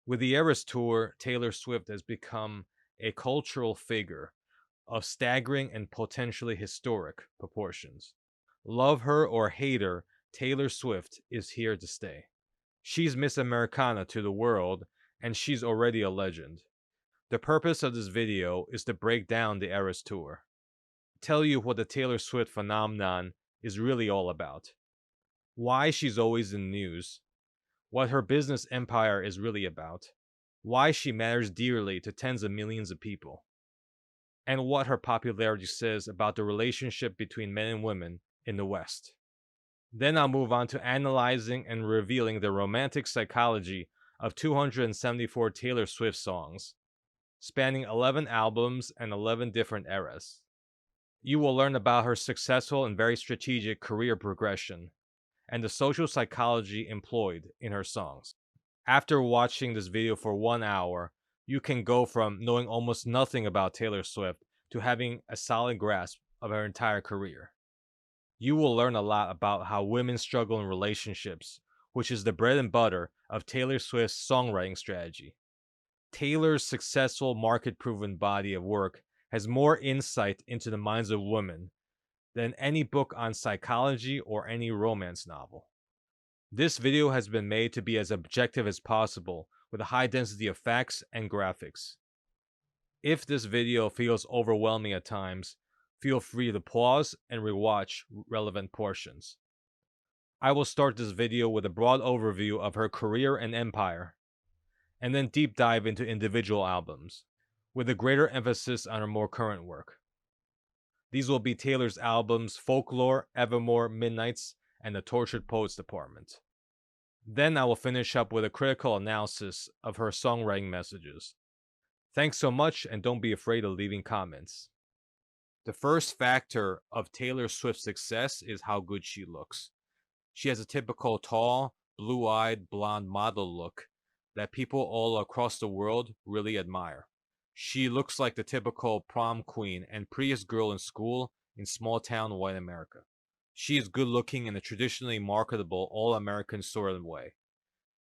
With the Eras Tour, Taylor Swift has become a cultural figure of staggering and potentially historic proportions. Love her or hate her, Taylor Swift is here to stay. She's Miss Americana to the world, and she's already a legend. The purpose of this video is to break down the Eras Tour, tell you what the Taylor Swift phenomenon is really all about, why she's always in the news, what her business empire is really about, why she matters dearly to tens of millions of people, and what her popularity says about the relationship between men and women in the West. Then I'll move on to analyzing and revealing the romantic psychology of 274 Taylor Swift songs, spanning 11 albums and 11 different eras. You will learn about her successful and very strategic career progression and the social psychology employed in her songs. After watching this video for 1 hour, you can go from knowing almost nothing about Taylor Swift to having a solid grasp of her entire career. You will learn a lot about how women struggle in relationships, which is the bread and butter of Taylor Swift's songwriting strategy. Taylor's successful market proven body of work has more insight into the minds of women than any book on psychology or any romance novel. This video has been made to be as objective as possible with a high density of facts and graphics. If this video feels overwhelming at times, feel free to pause and rewatch relevant portions. I will start this video with a broad overview of her career and empire, and then deep dive into individual albums, with a greater emphasis on her more current work. These will be Taylor's albums Folklore, Evermore, Midnights, and the Tortured Poets Department. Then I will finish up with a critical analysis of her songwriting messages. Thanks so much, and don't be afraid of leaving comments. The first factor of Taylor Swift's success is how good she looks. She has a typical tall, blue-eyed, blonde model look that people all across the world really admire. She looks like the typical prom queen and prettiest girl in school in small-town white America. She is good-looking in a traditionally marketable, all-American sort of way.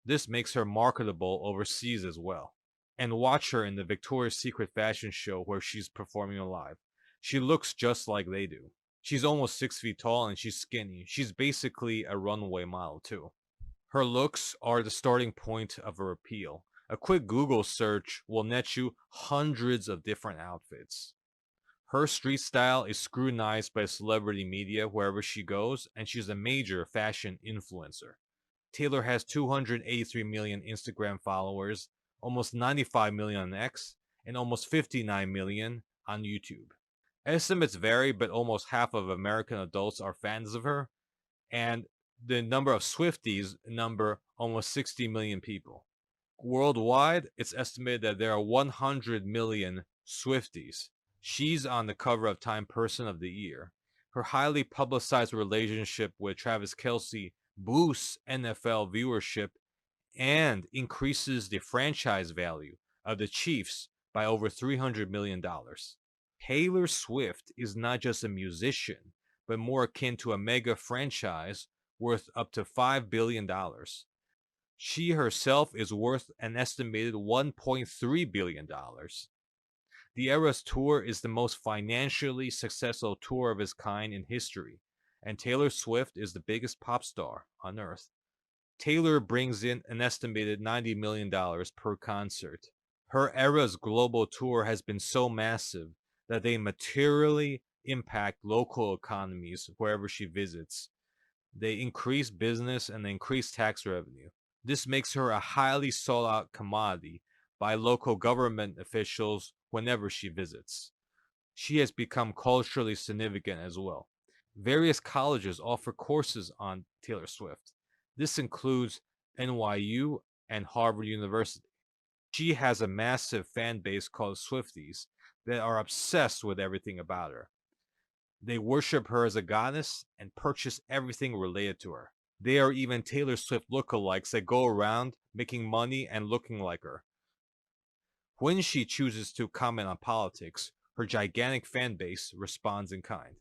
This makes her marketable overseas as well. And watch her in the Victoria's Secret fashion show where she's performing live. She looks just like they do. She's almost 6 feet tall and she's skinny. She's basically a runway model too. Her looks are the starting point of her appeal. A quick Google search will net you hundreds of different outfits. Her street style is scrutinized by celebrity media wherever she goes, and she's a major fashion influencer. Taylor has 283 million Instagram followers, almost 95 million on X, and almost 59 million on YouTube. Estimates vary, but almost half of American adults are fans of her, and the number of Swifties number almost 60 million people. Worldwide, it's estimated that there are 100 million Swifties. She's on the cover of Time Person of the Year. Her highly publicized relationship with Travis Kelce boosts NFL viewership and increases the franchise value of the Chiefs by over $300 million. Taylor Swift is not just a musician, but more akin to a mega franchise worth up to $5 billion. She herself is worth an estimated $1.3 billion. The Eras Tour is the most financially successful tour of its kind in history, and Taylor Swift is the biggest pop star on earth. Taylor brings in an estimated $90 million per concert. Her Eras global tour has been so massive that they materially impact local economies wherever she visits. They increase business and they increase tax revenue. This makes her a highly sought out commodity by local government officials whenever she visits. She has become culturally significant as well. Various colleges offer courses on Taylor Swift. This includes NYU and Harvard University. She has a massive fan base called Swifties that are obsessed with everything about her. They worship her as a goddess and purchase everything related to her. There are even Taylor Swift lookalikes that go around making money and looking like her. When she chooses to comment on politics, her gigantic fan base responds in kind.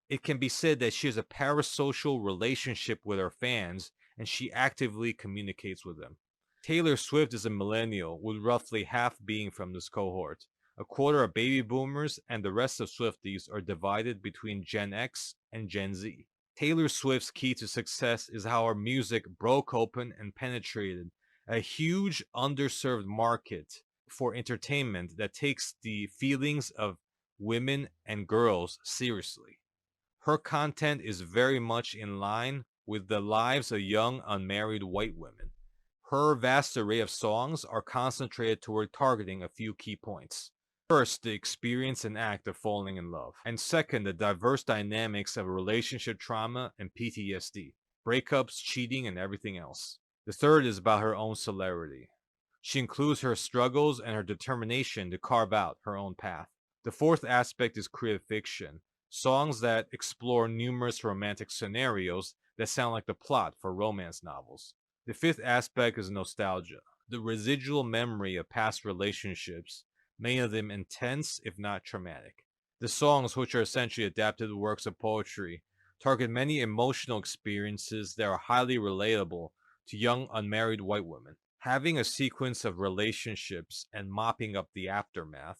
It can be said that she has a parasocial relationship with her fans and she actively communicates with them. Taylor Swift is a millennial, with roughly half being from this cohort. A quarter are baby boomers, and the rest of Swifties are divided between Gen X and Gen Z. Taylor Swift's key to success is how her music broke open and penetrated a huge underserved market for entertainment that takes the feelings of women and girls seriously. Her content is very much in line with the lives of young unmarried white women. Her vast array of songs are concentrated toward targeting a few key points. First, the experience and act of falling in love. And second, the diverse dynamics of relationship trauma and PTSD, breakups, cheating, and everything else. The third is about her own celerity. She includes her struggles and her determination to carve out her own path. The fourth aspect is creative fiction, songs that explore numerous romantic scenarios that sound like the plot for romance novels. The fifth aspect is nostalgia, the residual memory of past relationships, many of them intense if not traumatic. The songs, which are essentially adapted works of poetry, target many emotional experiences that are highly relatable to young unmarried white women. Having a sequence of relationships and mopping up the aftermath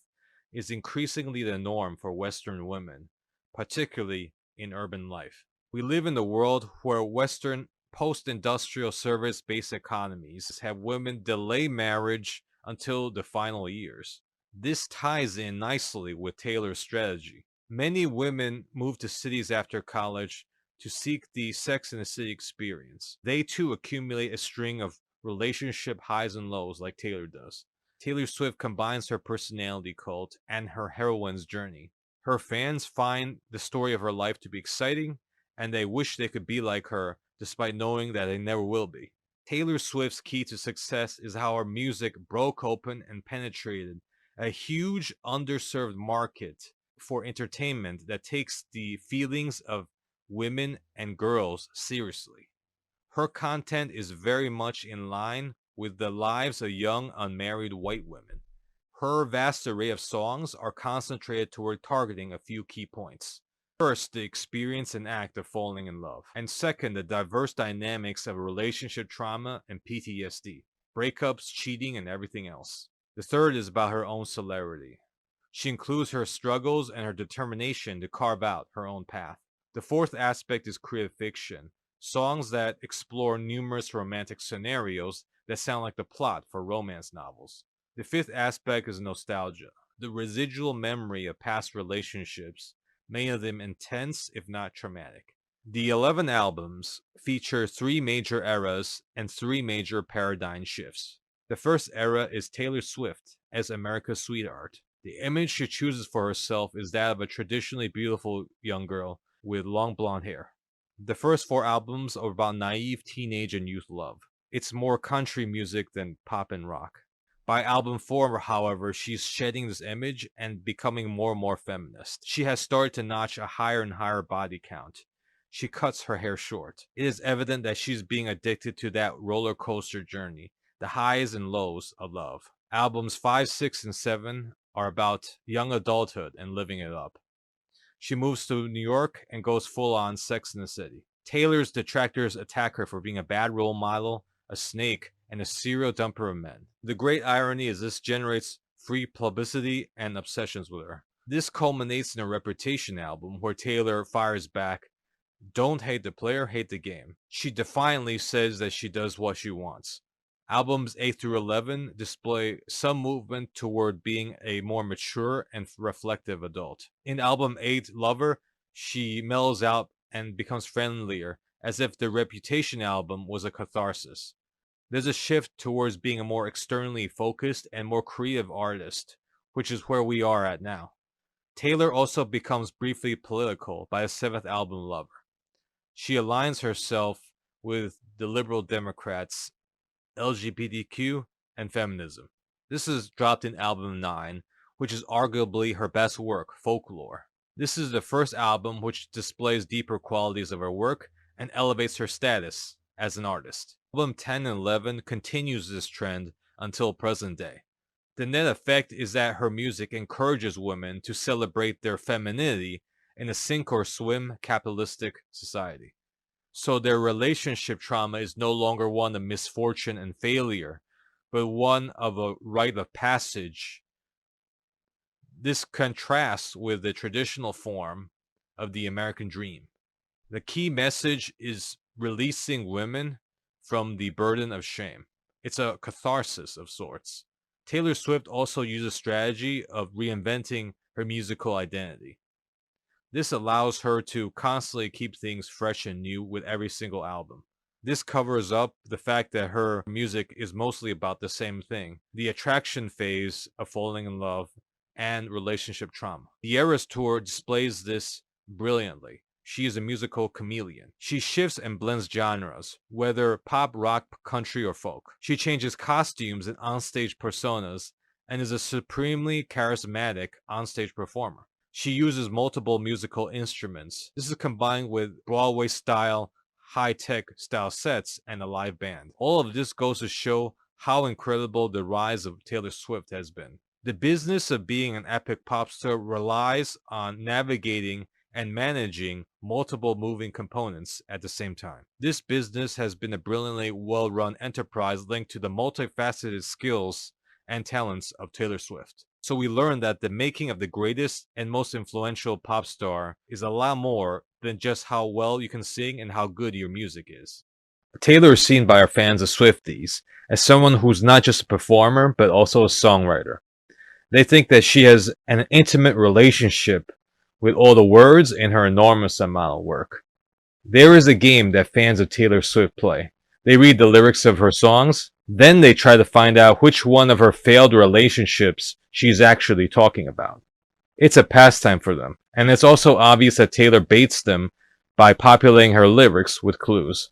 is increasingly the norm for Western women, particularly in urban life. We live in a world where Western post-industrial service-based economies have women delay marriage until the final years. This ties in nicely with Taylor's strategy. Many women move to cities after college to seek the Sex and the City experience. They too accumulate a string of relationship highs and lows like Taylor does. Taylor Swift combines her personality cult and her heroine's journey. Her fans find the story of her life to be exciting, and they wish they could be like her, despite knowing that they never will be. Taylor Swift's key to success is how her music broke open and penetrated a huge underserved market for entertainment that takes the feelings of women and girls seriously. Her content is very much in line with the lives of young unmarried white women. Her vast array of songs are concentrated toward targeting a few key points. First, the experience and act of falling in love. And second, the diverse dynamics of relationship trauma and PTSD, breakups, cheating, and everything else. The third is about her own celerity. She includes her struggles and her determination to carve out her own path. The fourth aspect is creative fiction, songs that explore numerous romantic scenarios that sound like the plot for romance novels. The fifth aspect is nostalgia, the residual memory of past relationships, many of them intense if not traumatic. The 11 albums feature 3 major eras and 3 major paradigm shifts. The first era is Taylor Swift as America's sweetheart. The image she chooses for herself is that of a traditionally beautiful young girl with long blonde hair. The first 4 albums are about naive teenage and youth love. It's more country music than pop and rock. By album 4, however, she's shedding this image and becoming more and more feminist. She has started to notch a higher and higher body count. She cuts her hair short. It is evident that she's being addicted to that roller coaster journey, the highs and lows of love. Albums 5, 6, and 7 are about young adulthood and living it up. She moves to New York and goes full on Sex in the City. Taylor's detractors attack her for being a bad role model, a snake, and a serial dumper of men. The great irony is this generates free publicity and obsessions with her. This culminates in a Reputation album where Taylor fires back, "Don't hate the player, hate the game." She defiantly says that she does what she wants. Albums 8 through 11 display some movement toward being a more mature and reflective adult. In album 8, Lover, she mellows out and becomes friendlier, as if the Reputation album was a catharsis. There's a shift towards being a more externally focused and more creative artist, which is where we are at now. Taylor also becomes briefly political by the 7th album, Lover. She aligns herself with the liberal Democrats, LGBTQ, and feminism. This is dropped in album 9, which is arguably her best work, Folklore. This is the first album which displays deeper qualities of her work and elevates her status as an artist. Album 10 and 11 continues this trend until present day. The net effect is that her music encourages women to celebrate their femininity in a sink or swim capitalistic society. So their relationship trauma is no longer one of misfortune and failure, but one of a rite of passage. This contrasts with the traditional form of the American dream. The key message is releasing women from the burden of shame. It's a catharsis of sorts. Taylor Swift also uses strategy of reinventing her musical identity. This allows her to constantly keep things fresh and new with every single album. This covers up the fact that her music is mostly about the same thing, the attraction phase of falling in love and relationship trauma. The ERAS tour displays this brilliantly. She is a musical chameleon. She shifts and blends genres, whether pop, rock, country, or folk. She changes costumes and onstage personas and is a supremely charismatic onstage performer. She uses multiple musical instruments. This is combined with Broadway-style, high-tech style sets and a live band. All of this goes to show how incredible the rise of Taylor Swift has been. The business of being an epic pop star relies on navigating and managing multiple moving components at the same time. This business has been a brilliantly well-run enterprise linked to the multifaceted skills and talents of Taylor Swift. So we learned that the making of the greatest and most influential pop star is a lot more than just how well you can sing and how good your music is. Taylor is seen by our fans as Swifties as someone who's not just a performer but also a songwriter. They think that she has an intimate relationship with all the words in her enormous amount of work. There is a game that fans of Taylor Swift play. They read the lyrics of her songs, then they try to find out which one of her failed relationships she's actually talking about. It's a pastime for them, and it's also obvious that Taylor baits them by populating her lyrics with clues.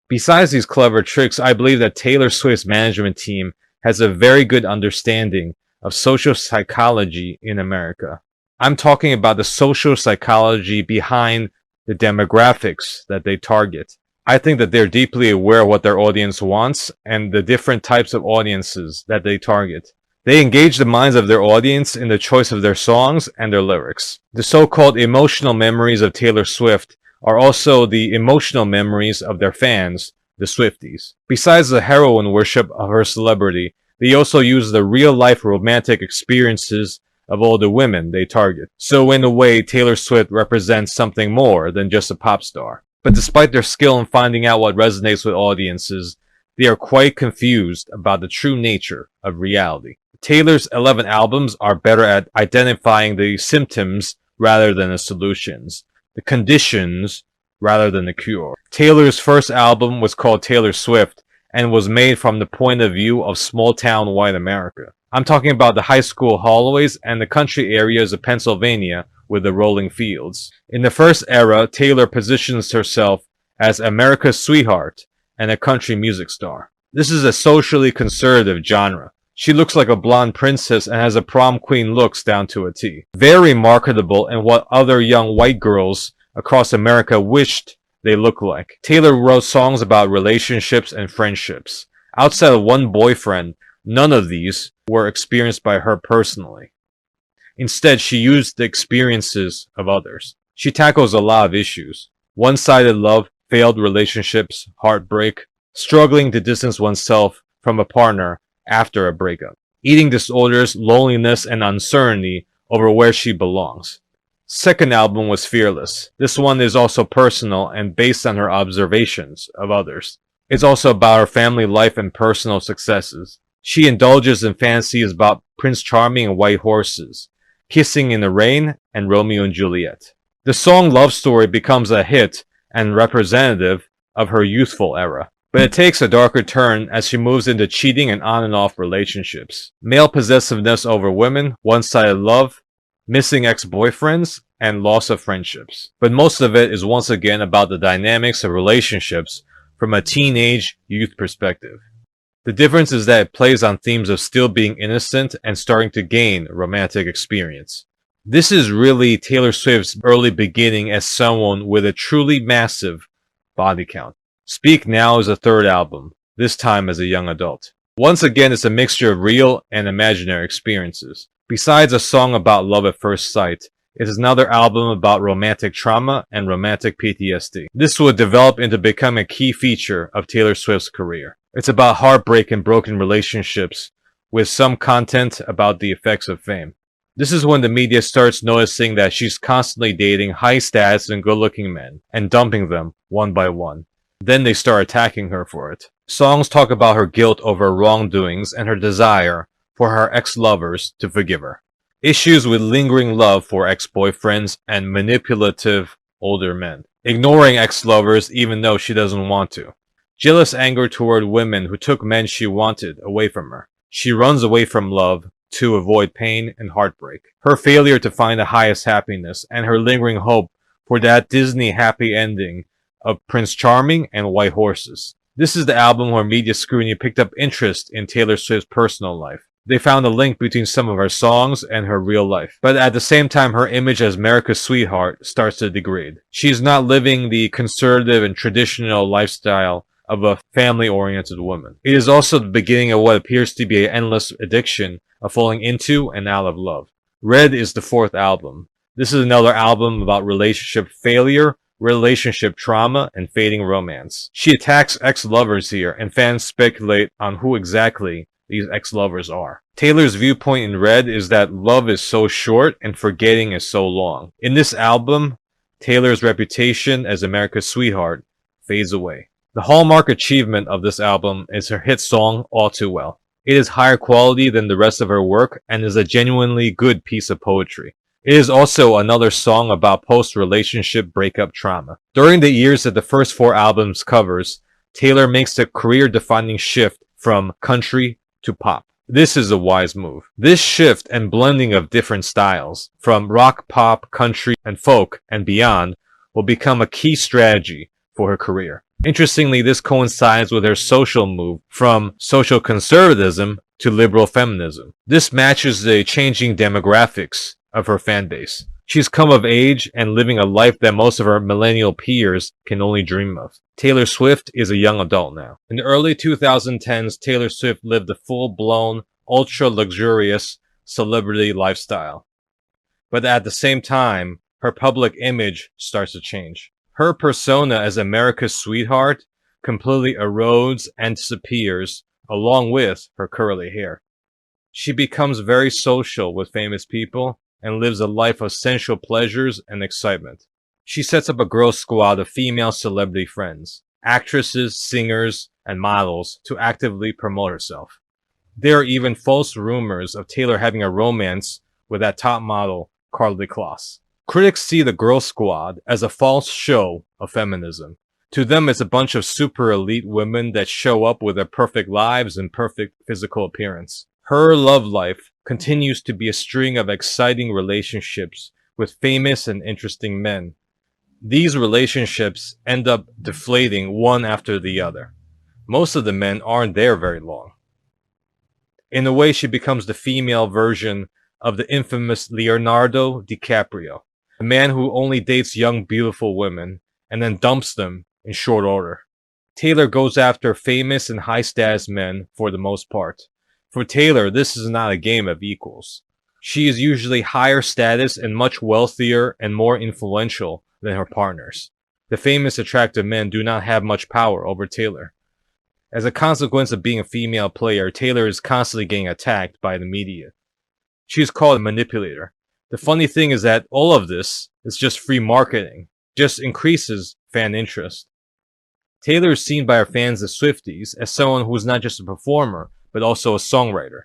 Besides these clever tricks, I believe that Taylor Swift's management team has a very good understanding of social psychology in America. I'm talking about the social psychology behind the demographics that they target. I think that they're deeply aware of what their audience wants and the different types of audiences that they target. They engage the minds of their audience in the choice of their songs and their lyrics. The so-called emotional memories of Taylor Swift are also the emotional memories of their fans, the Swifties. Besides the heroine worship of her celebrity, they also use the real-life romantic experiences of all the women they target. So in a way, Taylor Swift represents something more than just a pop star. But despite their skill in finding out what resonates with audiences, they are quite confused about the true nature of reality. Taylor's 11 albums are better at identifying the symptoms rather than the solutions, the conditions rather than the cure. Taylor's first album was called Taylor Swift and was made from the point of view of small-town white America. I'm talking about the high school hallways and the country areas of Pennsylvania with the rolling fields. In the first era, Taylor positions herself as America's sweetheart and a country music star. This is a socially conservative genre. She looks like a blonde princess and has a prom queen looks down to a T. Very marketable and what other young white girls across America wished they looked like. Taylor wrote songs about relationships and friendships. Outside of one boyfriend, none of these were experienced by her personally. Instead, she used the experiences of others. She tackles a lot of issues. One-sided love, failed relationships, heartbreak, struggling to distance oneself from a partner after a breakup, eating disorders, loneliness, and uncertainty over where she belongs. Second album was Fearless. This one is also personal and based on her observations of others. It's also about her family life and personal successes. She indulges in fantasies about Prince Charming and white horses, Kissing in the Rain, and Romeo and Juliet. The song Love Story becomes a hit and representative of her youthful era. But it takes a darker turn as she moves into cheating and on and off relationships. Male possessiveness over women, one-sided love, missing ex-boyfriends, and loss of friendships. But most of it is once again about the dynamics of relationships from a teenage youth perspective. The difference is that it plays on themes of still being innocent and starting to gain romantic experience. This is really Taylor Swift's early beginning as someone with a truly massive body count. Speak Now is a third album, this time as a young adult. Once again, it's a mixture of real and imaginary experiences. Besides a song about love at first sight, it is another album about romantic trauma and romantic PTSD. This would develop into becoming a key feature of Taylor Swift's career. It's about heartbreak and broken relationships, with some content about the effects of fame. This is when the media starts noticing that she's constantly dating high status and good looking men, and dumping them one by one. Then they start attacking her for it. Songs talk about her guilt over wrongdoings and her desire for her ex-lovers to forgive her. Issues with lingering love for ex-boyfriends and manipulative older men. Ignoring ex-lovers even though she doesn't want to. Jealous anger toward women who took men she wanted away from her. She runs away from love to avoid pain and heartbreak. Her failure to find the highest happiness and her lingering hope for that Disney happy ending of Prince Charming and White Horses. This is the album where media scrutiny picked up interest in Taylor Swift's personal life. They found a link between some of her songs and her real life. But at the same time, her image as America's sweetheart starts to degrade. She's not living the conservative and traditional lifestyle of a family-oriented woman. It is also the beginning of what appears to be an endless addiction of falling into and out of love. Red is the fourth album. This is another album about relationship failure, relationship trauma, and fading romance. She attacks ex-lovers here, and fans speculate on who exactly these ex-lovers are. Taylor's viewpoint in Red is that love is so short and forgetting is so long. In this album, Taylor's reputation as America's sweetheart fades away. The hallmark achievement of this album is her hit song, All Too Well. It is higher quality than the rest of her work and is a genuinely good piece of poetry. It is also another song about post-relationship breakup trauma. During the years that the first four albums covers, Taylor makes a career-defining shift from country to pop. This is a wise move. This shift and blending of different styles, from rock, pop, country, and folk, and beyond, will become a key strategy for her career. Interestingly, this coincides with her social move from social conservatism to liberal feminism. This matches the changing demographics of her fan base. She's come of age and living a life that most of her millennial peers can only dream of. Taylor Swift is a young adult now. In the early 2010s, Taylor Swift lived a full-blown, ultra-luxurious celebrity lifestyle. But at the same time, her public image starts to change. Her persona as America's sweetheart completely erodes and disappears along with her curly hair. She becomes very social with famous people and lives a life of sensual pleasures and excitement. She sets up a girl squad of female celebrity friends, actresses, singers, and models to actively promote herself. There are even false rumors of Taylor having a romance with that top model, Karlie Kloss. Critics see the Girl Squad as a false show of feminism. To them, it's a bunch of super elite women that show up with their perfect lives and perfect physical appearance. Her love life continues to be a string of exciting relationships with famous and interesting men. These relationships end up deflating one after the other. Most of the men aren't there very long. In a way, she becomes the female version of the infamous Leonardo DiCaprio, a man who only dates young, beautiful women and then dumps them in short order. Taylor goes after famous and high-status men for the most part. For Taylor, this is not a game of equals. She is usually higher status and much wealthier and more influential than her partners. The famous, attractive men do not have much power over Taylor. As a consequence of being a female player, Taylor is constantly getting attacked by the media. She is called a manipulator. The funny thing is that all of this is just free marketing, just increases fan interest. Taylor is seen by her fans as Swifties as someone who is not just a performer, but also a songwriter.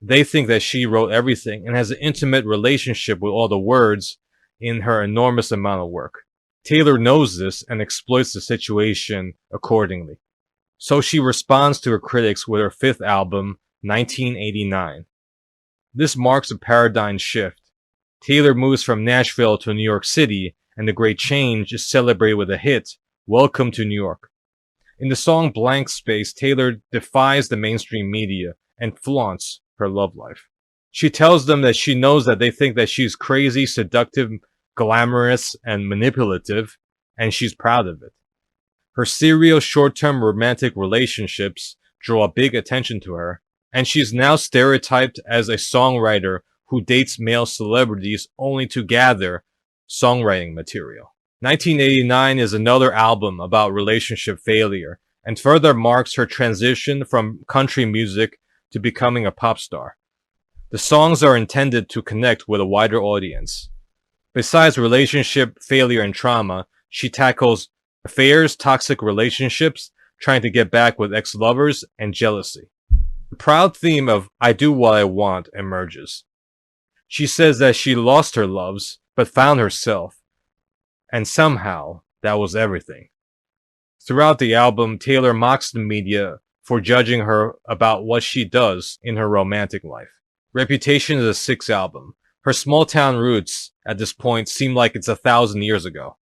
They think that she wrote everything and has an intimate relationship with all the words in her enormous amount of work. Taylor knows this and exploits the situation accordingly. So she responds to her critics with her fifth album, 1989. This marks a paradigm shift. Taylor moves from Nashville to New York City, and the great change is celebrated with a hit, Welcome to New York. In the song Blank Space, Taylor defies the mainstream media and flaunts her love life. She tells them that she knows that they think that she's crazy, seductive, glamorous, and manipulative, and she's proud of it. Her serial short-term romantic relationships draw big attention to her, and she's now stereotyped as a songwriter who dates male celebrities only to gather songwriting material. 1989 is another album about relationship failure and further marks her transition from country music to becoming a pop star. The songs are intended to connect with a wider audience. Besides relationship failure and trauma, she tackles affairs, toxic relationships, trying to get back with ex-lovers, and jealousy. The proud theme of I do what I want emerges. She says that she lost her loves, but found herself, and somehow that was everything. Throughout the album, Taylor mocks the media for judging her about what she does in her romantic life. Reputation is a sixth album. Her small town roots at this point seem like it's 1,000 years ago.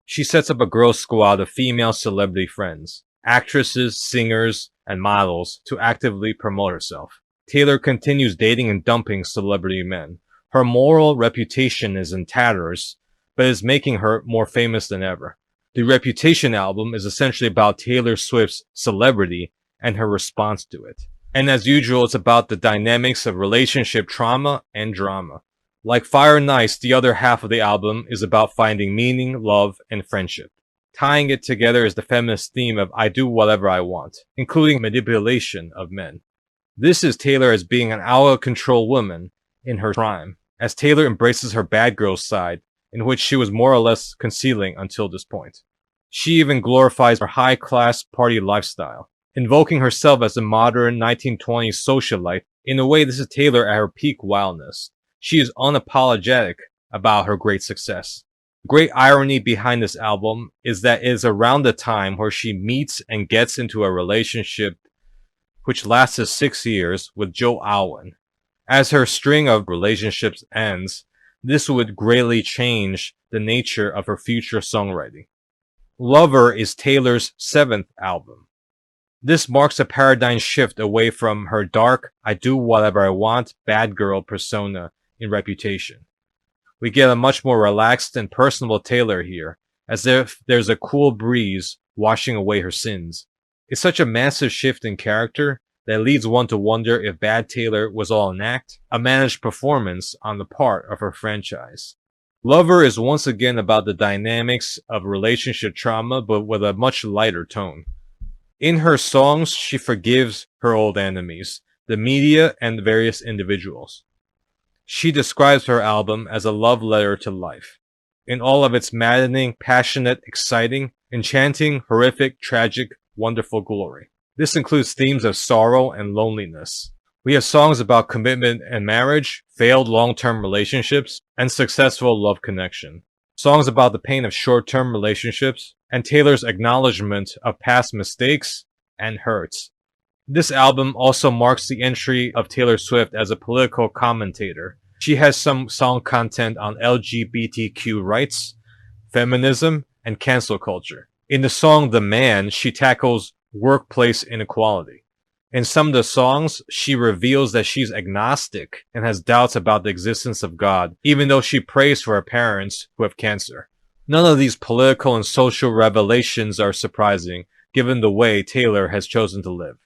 She sets up a girl squad of female celebrity friends, actresses, singers, and models to actively promote herself. Taylor continues dating and dumping celebrity men. Her moral reputation is in tatters, but is making her more famous than ever. The Reputation album is essentially about Taylor Swift's celebrity and her response to it. And as usual, it's about the dynamics of relationship trauma and drama. Like Fire and Ice, the other half of the album is about finding meaning, love, and friendship. Tying it together is the feminist theme of I do whatever I want, including manipulation of men. This is Taylor as being an out-of-control woman in her prime, as Taylor embraces her bad girl side, in which she was more or less concealing until this point. She even glorifies her high-class party lifestyle, invoking herself as a modern 1920s socialite. In a way, this is Taylor at her peak wildness. She is unapologetic about her great success. The great irony behind this album is that it is around the time where she meets and gets into a relationship which lasted 6 years with Joe Alwyn. As her string of relationships ends, this would greatly change the nature of her future songwriting. Lover is Taylor's 7th album. This marks a paradigm shift away from her dark, I do whatever I want, bad girl persona in Reputation. We get a much more relaxed and personable Taylor here, as if there's a cool breeze washing away her sins. It's such a massive shift in character that leads one to wonder if Bad Taylor was all an act, a managed performance on the part of her franchise. Lover is once again about the dynamics of relationship trauma, but with a much lighter tone. In her songs, she forgives her old enemies, the media and various individuals. She describes her album as a love letter to life, in all of its maddening, passionate, exciting, enchanting, horrific, tragic, wonderful glory. This includes themes of sorrow and loneliness. We have songs about commitment and marriage, failed long-term relationships, and successful love connection. Songs about the pain of short-term relationships, and Taylor's acknowledgement of past mistakes and hurts. This album also marks the entry of Taylor Swift as a political commentator. She has some song content on LGBTQ rights, feminism, and cancel culture. In the song The Man, she tackles workplace inequality. In some of the songs, she reveals that she's agnostic and has doubts about the existence of God, even though she prays for her parents who have cancer. None of these political and social revelations are surprising, given the way Taylor has chosen to live.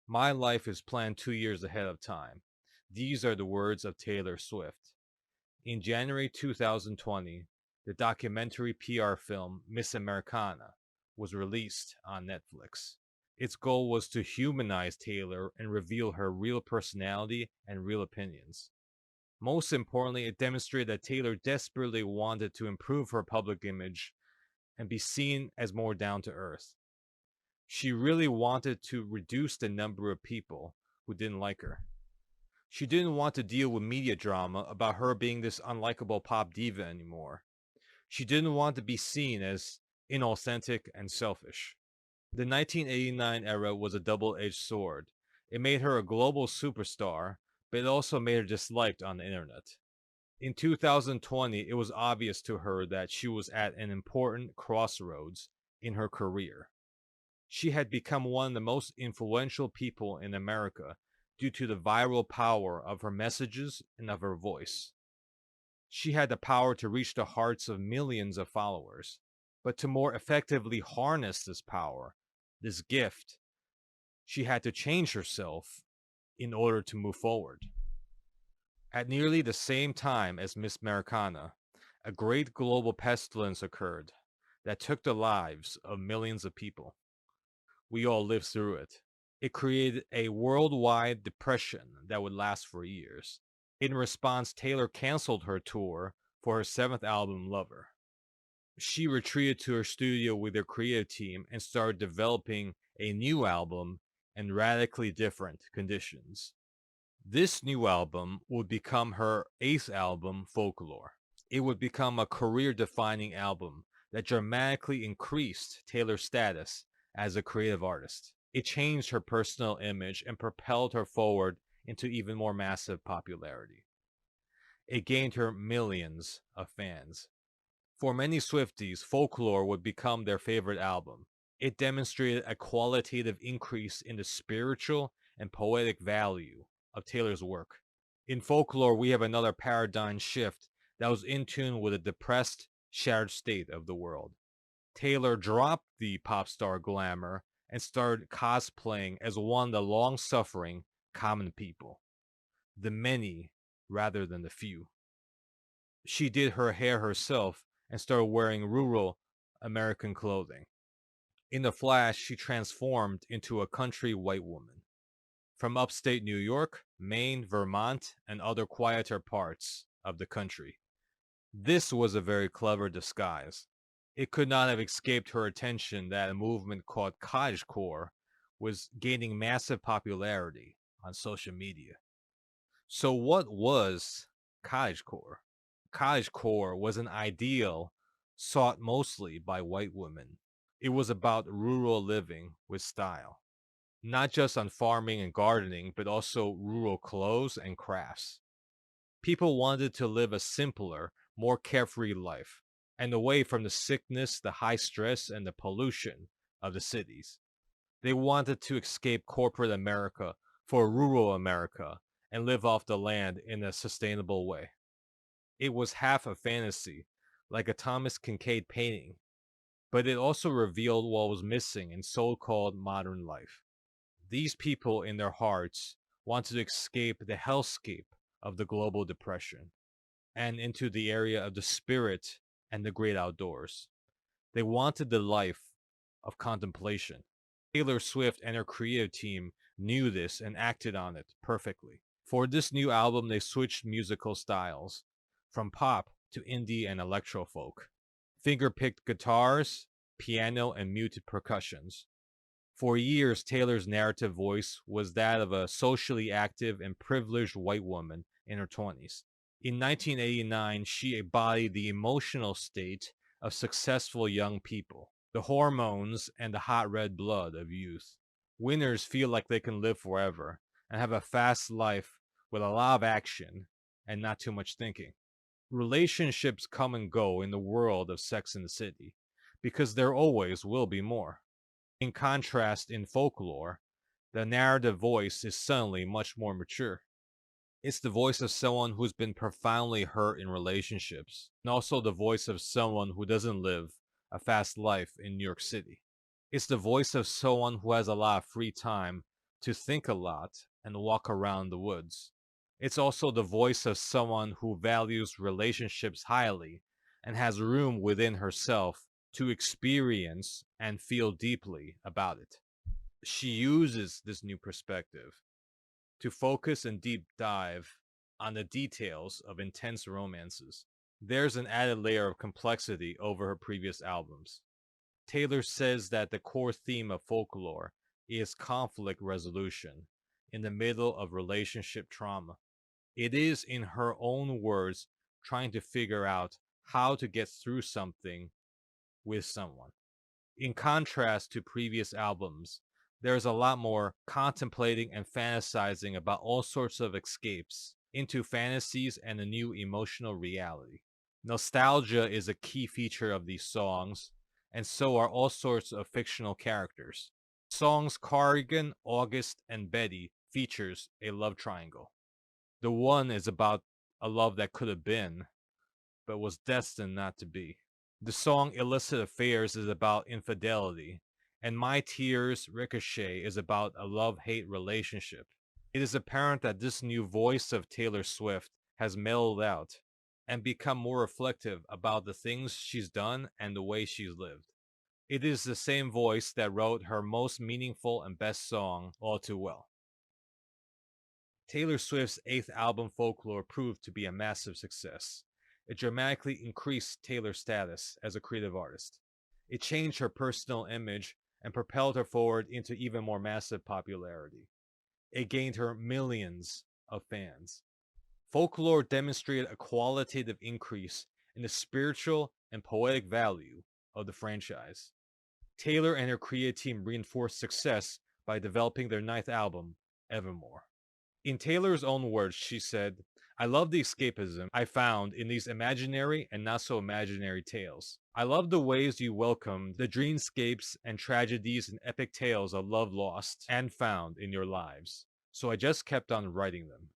My life is planned 2 years ahead of time. These are the words of Taylor Swift. In January 2020, the documentary PR film Miss Americana was released on Netflix. Its goal was to humanize Taylor and reveal her real personality and real opinions. Most importantly, it demonstrated that Taylor desperately wanted to improve her public image and be seen as more down to earth. She really wanted to reduce the number of people who didn't like her. She didn't want to deal with media drama about her being this unlikable pop diva anymore. She didn't want to be seen as inauthentic and selfish. The 1989 era was a double-edged sword. It made her a global superstar, but it also made her disliked on the internet. In 2020, it was obvious to her that she was at an important crossroads in her career. She had become one of the most influential people in America due to the viral power of her messages and of her voice. She had the power to reach the hearts of millions of followers. But to more effectively harness this power, this gift, she had to change herself in order to move forward. At nearly the same time as Miss Americana, a great global pestilence occurred that took the lives of millions of people. We all lived through it. It created a worldwide depression that would last for years. In response, Taylor canceled her tour for her seventh album, Lover. She retreated to her studio with her creative team and started developing a new album in radically different conditions. This new album would become her eighth album, Folklore. It would become a career defining album that dramatically increased Taylor's status as a creative artist. It changed her personal image and propelled her forward into even more massive popularity. It gained her millions of fans. For many Swifties, Folklore would become their favorite album. It demonstrated a qualitative increase in the spiritual and poetic value of Taylor's work. In Folklore, we have another paradigm shift that was in tune with the depressed, shattered state of the world. Taylor dropped the pop star glamour and started cosplaying as one of the long suffering common people, the many rather than the few. She did her hair herself and started wearing rural American clothing. In a flash, she transformed into a country white woman. From upstate New York, Maine, Vermont, and other quieter parts of the country. This was a very clever disguise. It could not have escaped her attention that a movement called cottagecore was gaining massive popularity on social media. So, what was cottagecore? Cottagecore was an ideal sought mostly by white women. It was about rural living with style, not just on farming and gardening, but also rural clothes and crafts. People wanted to live a simpler, more carefree life, and away from the sickness, the high stress, and the pollution of the cities. They wanted to escape corporate America for rural America and live off the land in a sustainable way. It was half a fantasy, like a Thomas Kincaid painting, but it also revealed what was missing in so called modern life. These people, in their hearts, wanted to escape the hellscape of the global depression and into the area of the spirit and the great outdoors. They wanted the life of contemplation. Taylor Swift and her creative team knew this and acted on it perfectly. For this new album, they switched musical styles from pop to indie and electro folk, finger-picked guitars, piano, and muted percussions. For years, Taylor's narrative voice was that of a socially active and privileged white woman in her 20s. In 1989, she embodied the emotional state of successful young people, the hormones and the hot red blood of youth. Winners feel like they can live forever and have a fast life with a lot of action and not too much thinking. Relationships come and go in the world of Sex and the City because there always will be more. In contrast, in Folklore, the narrative voice is suddenly much more mature. It's the voice of someone who's been profoundly hurt in relationships, and also the voice of someone who doesn't live a fast life in New York City. It's the voice of someone who has a lot of free time to think a lot and walk around the woods. It's also the voice of someone who values relationships highly and has room within herself to experience and feel deeply about it. She uses this new perspective to focus and deep dive on the details of intense romances. There's an added layer of complexity over her previous albums. Taylor says that the core theme of Folklore is conflict resolution in the middle of relationship trauma. It is, in her own words, trying to figure out how to get through something with someone. In contrast to previous albums, there's a lot more contemplating and fantasizing about all sorts of escapes into fantasies and a new emotional reality. Nostalgia is a key feature of these songs, and so are all sorts of fictional characters. Songs Cardigan, August, and Betty features a love triangle. The one is about a love that could have been, but was destined not to be. The song Illicit Affairs is about infidelity, and My Tears Ricochet is about a love-hate relationship. It is apparent that this new voice of Taylor Swift has mellowed out and become more reflective about the things she's done and the way she's lived. It is the same voice that wrote her most meaningful and best song, All Too Well. Taylor Swift's eighth album, Folklore, proved to be a massive success. It dramatically increased Taylor's status as a creative artist. It changed her personal image and propelled her forward into even more massive popularity. It gained her millions of fans. Folklore demonstrated a qualitative increase in the spiritual and poetic value of the franchise. Taylor and her creative team reinforced success by developing their ninth album, Evermore. In Taylor's own words, she said, "I love the escapism I found in these imaginary and not so imaginary tales. I love the ways you welcomed the dreamscapes and tragedies and epic tales of love lost and found in your lives. So I just kept on writing them."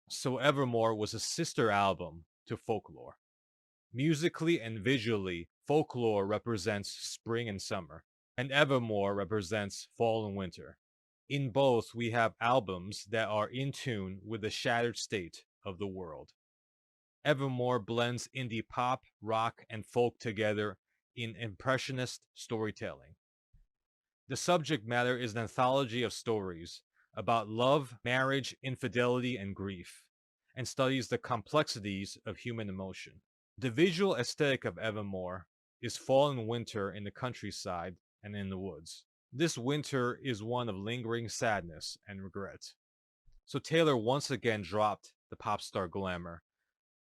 So Evermore was a sister album to Folklore. Musically and visually, Folklore represents spring and summer, and Evermore represents fall and winter. In both, we have albums that are in tune with the shattered state of the world. Evermore blends indie pop, rock, and folk together in impressionist storytelling. The subject matter is an anthology of stories about love, marriage, infidelity, and grief, and studies the complexities of human emotion. The visual aesthetic of Evermore is fall and winter in the countryside and in the woods. This winter is one of lingering sadness and regret. So Taylor once again dropped the pop star glamour.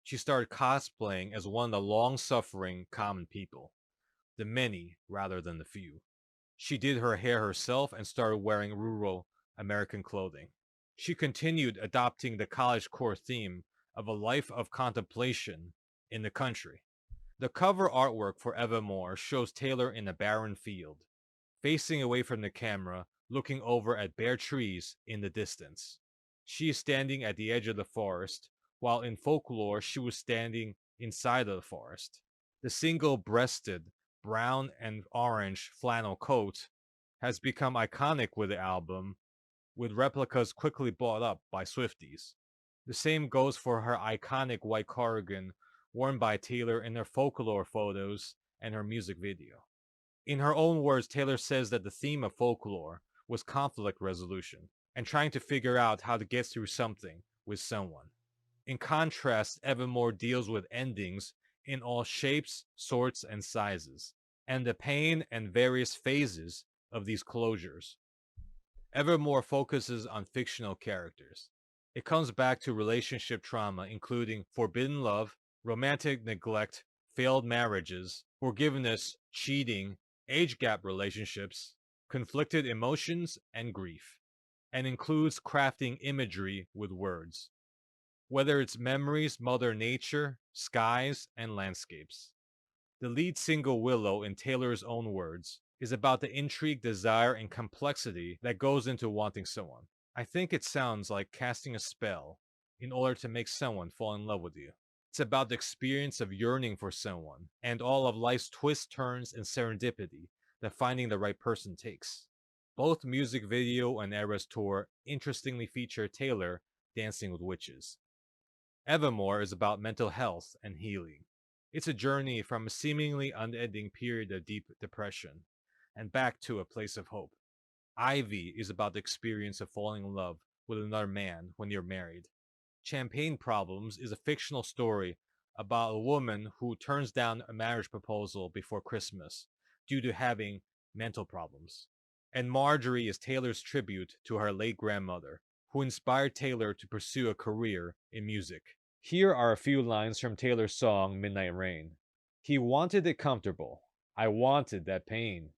She started cosplaying as one of the long-suffering common people, the many rather than the few. She did her hair herself and started wearing rural American clothing. She continued adopting the college core theme of a life of contemplation in the country. The cover artwork for Evermore shows Taylor in a barren field, facing away from the camera, looking over at bare trees in the distance. She is standing at the edge of the forest, while in Folklore she was standing inside of the forest. The single-breasted, brown and orange flannel coat has become iconic with the album, with replicas quickly bought up by Swifties. The same goes for her iconic white cardigan worn by Taylor in her Folklore photos and her music video. In her own words, Taylor says that the theme of Folklore was conflict resolution and trying to figure out how to get through something with someone. In contrast, Evermore deals with endings in all shapes, sorts, and sizes, and the pain and various phases of these closures. Evermore focuses on fictional characters. It comes back to relationship trauma, including forbidden love, romantic neglect, failed marriages, forgiveness, cheating, age gap relationships, conflicted emotions, and grief, and includes crafting imagery with words, whether it's memories, Mother Nature, skies, and landscapes. The lead single, Willow, in Taylor's own words, is about the intrigue, desire, and complexity that goes into wanting someone. I think it sounds like casting a spell in order to make someone fall in love with you. It's about the experience of yearning for someone and all of life's twists, turns, and serendipity that finding the right person takes. Both music video and ERAS tour interestingly feature Taylor dancing with witches. Evermore is about mental health and healing. It's a journey from a seemingly unending period of deep depression and back to a place of hope. Ivy is about the experience of falling in love with another man when you're married. Champagne Problems is a fictional story about a woman who turns down a marriage proposal before Christmas due to having mental problems. And Marjorie is Taylor's tribute to her late grandmother, who inspired Taylor to pursue a career in music. Here are a few lines from Taylor's song Midnight Rain. He wanted it comfortable. I wanted that pain.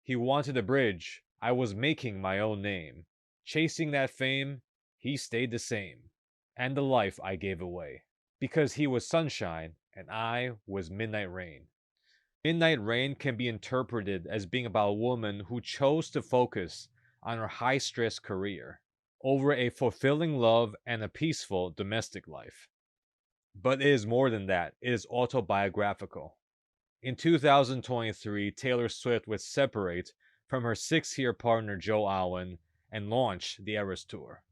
He wanted a bridge. I was making my own name. Chasing that fame, he stayed the same. And the life I gave away. Because he was sunshine and I was midnight rain. Midnight Rain can be interpreted as being about a woman who chose to focus on her high-stress career over a fulfilling love and a peaceful domestic life. But it is more than that. It is autobiographical. In 2023, Taylor Swift would separate from her six-year partner Joe Alwyn and launch the ERAS Tour.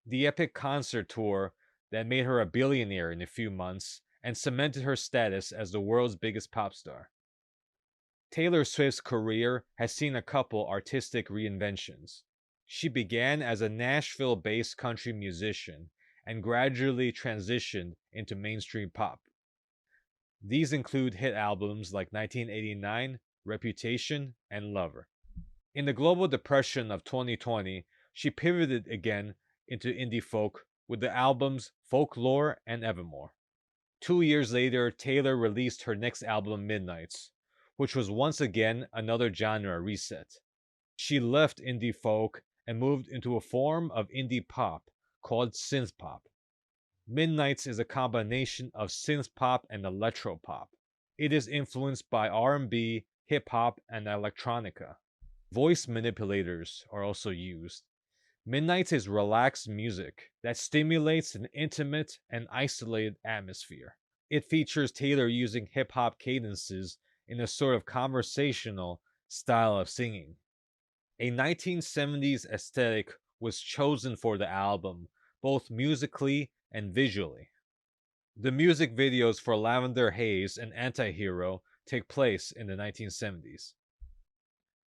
The epic concert tour that made her a billionaire in a few months and cemented her status as the world's biggest pop star. Taylor Swift's career has seen a couple artistic reinventions. She began as a Nashville-based country musician and gradually transitioned into mainstream pop. These include hit albums like 1989, Reputation, and Lover. In the global depression of 2020, she pivoted again into indie folk with the albums Folklore and Evermore. 2 years later, Taylor released her next album, Midnights, which was once again another genre reset. She left indie folk and moved into a form of indie pop called synthpop. Midnights is a combination of synthpop and electropop. It is influenced by R&B, hip hop, and electronica. Voice manipulators are also used. Midnights is relaxed music that stimulates an intimate and isolated atmosphere. It features Taylor using hip hop cadences in a sort of conversational style of singing. A 1970s aesthetic was chosen for the album, both musically and visually. The music videos for Lavender Haze and Antihero take place in the 1970s.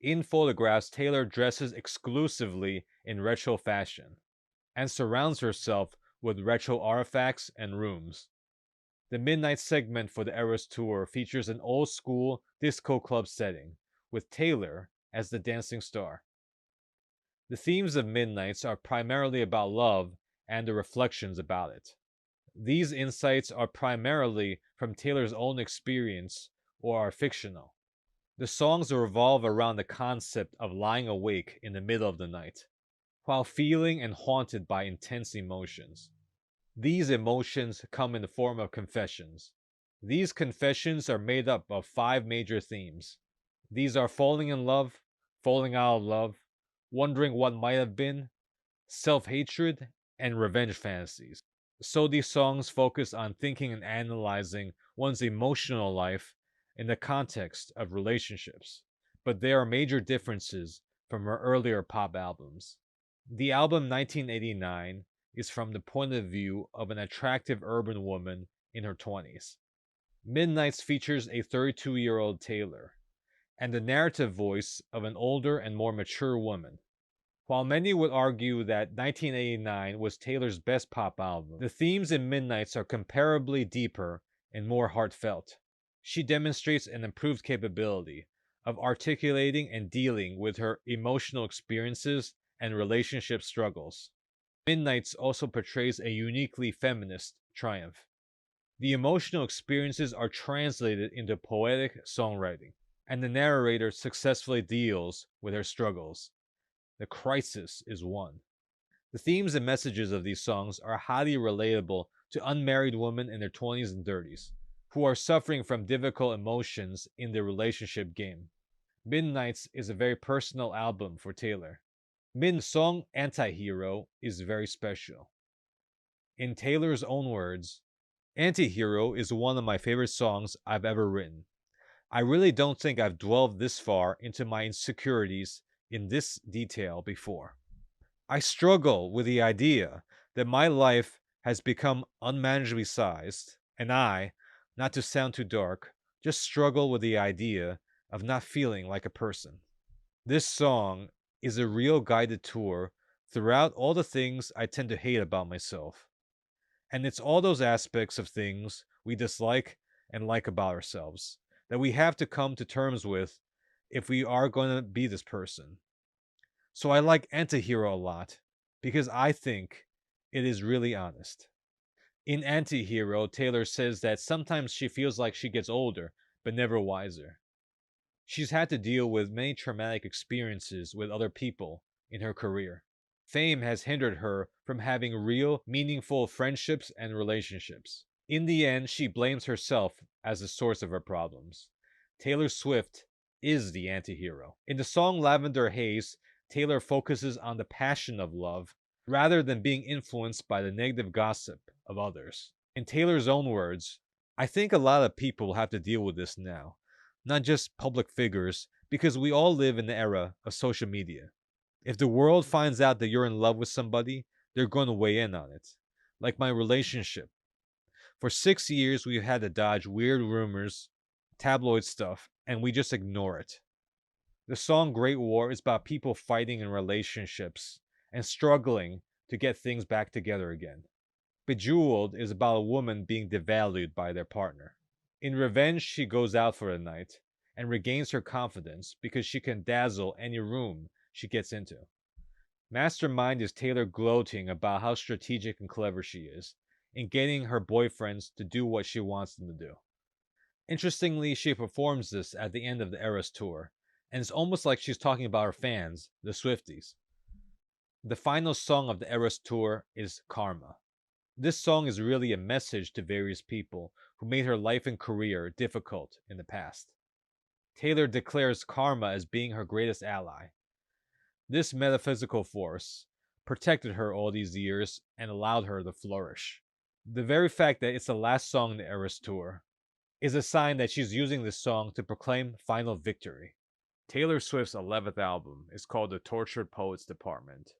In photographs, Taylor dresses exclusively in retro fashion and surrounds herself with retro artifacts and rooms. The Midnight segment for the ERAS tour features an old-school disco club setting, with Taylor as the dancing star. The themes of Midnights are primarily about love and the reflections about it. These insights are primarily from Taylor's own experience or are fictional. The songs revolve around the concept of lying awake in the middle of the night, while feeling and haunted by intense emotions. These emotions come in the form of confessions. These confessions are made up of 5 major themes. These are falling in love, falling out of love, wondering what might have been, self-hatred, and revenge fantasies. So these songs focus on thinking and analyzing one's emotional life in the context of relationships, but there are major differences from her earlier pop albums. The album 1989 is from the point of view of an attractive urban woman in her 20s. Midnights features a 32-year-old Taylor and the narrative voice of an older and more mature woman. While many would argue that 1989 was Taylor's best pop album, the themes in Midnights are comparably deeper and more heartfelt. She demonstrates an improved capability of articulating and dealing with her emotional experiences and relationship struggles. Midnights also portrays a uniquely feminist triumph. The emotional experiences are translated into poetic songwriting, and the narrator successfully deals with her struggles. The crisis is won. The themes and messages of these songs are highly relatable to unmarried women in their 20s and 30s who are suffering from difficult emotions in their relationship game. Midnights is a very personal album for Taylor. Mid's song Antihero is very special. In Taylor's own words, Antihero is one of my favorite songs I've ever written. I really don't think I've dwelled this far into my insecurities in this detail before. I struggle with the idea that my life has become unmanageably sized, and I, not to sound too dark, just struggle with the idea of not feeling like a person. This song is a real guided tour throughout all the things I tend to hate about myself. And it's all those aspects of things we dislike and like about ourselves that we have to come to terms with if we are going to be this person. So I like Antihero a lot because I think it is really honest. In Antihero, Taylor says that sometimes she feels like she gets older, but never wiser. She's had to deal with many traumatic experiences with other people in her career. Fame has hindered her from having real, meaningful friendships and relationships. In the end, she blames herself as the source of her problems. Taylor Swift is the antihero. In the song Lavender Haze, Taylor focuses on the passion of love rather than being influenced by the negative gossip of others. In Taylor's own words, I think a lot of people have to deal with this now, not just public figures, because we all live in the era of social media. If the world finds out that you're in love with somebody, they're going to weigh in on it. Like my relationship. For 6 years, we've had to dodge weird rumors, tabloid stuff, and we just ignore it. The song Great War is about people fighting in relationships and struggling to get things back together again. Bejeweled is about a woman being devalued by their partner. In Revenge, she goes out for the night and regains her confidence because she can dazzle any room she gets into. Mastermind is Taylor gloating about how strategic and clever she is in getting her boyfriends to do what she wants them to do. Interestingly, she performs this at the end of the ERAS tour, and it's almost like she's talking about her fans, the Swifties. The final song of the ERAS tour is Karma. This song is really a message to various people who made her life and career difficult in the past. Taylor declares karma as being her greatest ally. This metaphysical force protected her all these years and allowed her to flourish. The very fact that it's the last song in the ERAS tour is a sign that she's using this song to proclaim final victory. Taylor Swift's 11th album is called The Tortured Poets Department.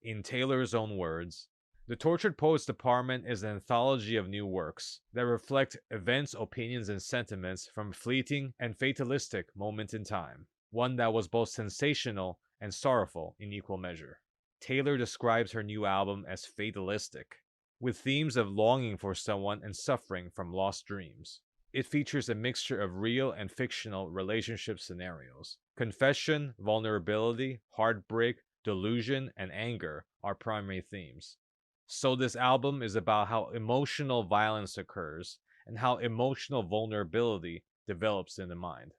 In Taylor's own words, The Tortured Poets Department is an anthology of new works that reflect events, opinions, and sentiments from a fleeting and fatalistic moment in time, one that was both sensational and sorrowful in equal measure. Taylor describes her new album as fatalistic, with themes of longing for someone and suffering from lost dreams. It features a mixture of real and fictional relationship scenarios. Confession, vulnerability, heartbreak, delusion, and anger are primary themes. So this album is about how emotional violence occurs and how emotional vulnerability develops in the mind.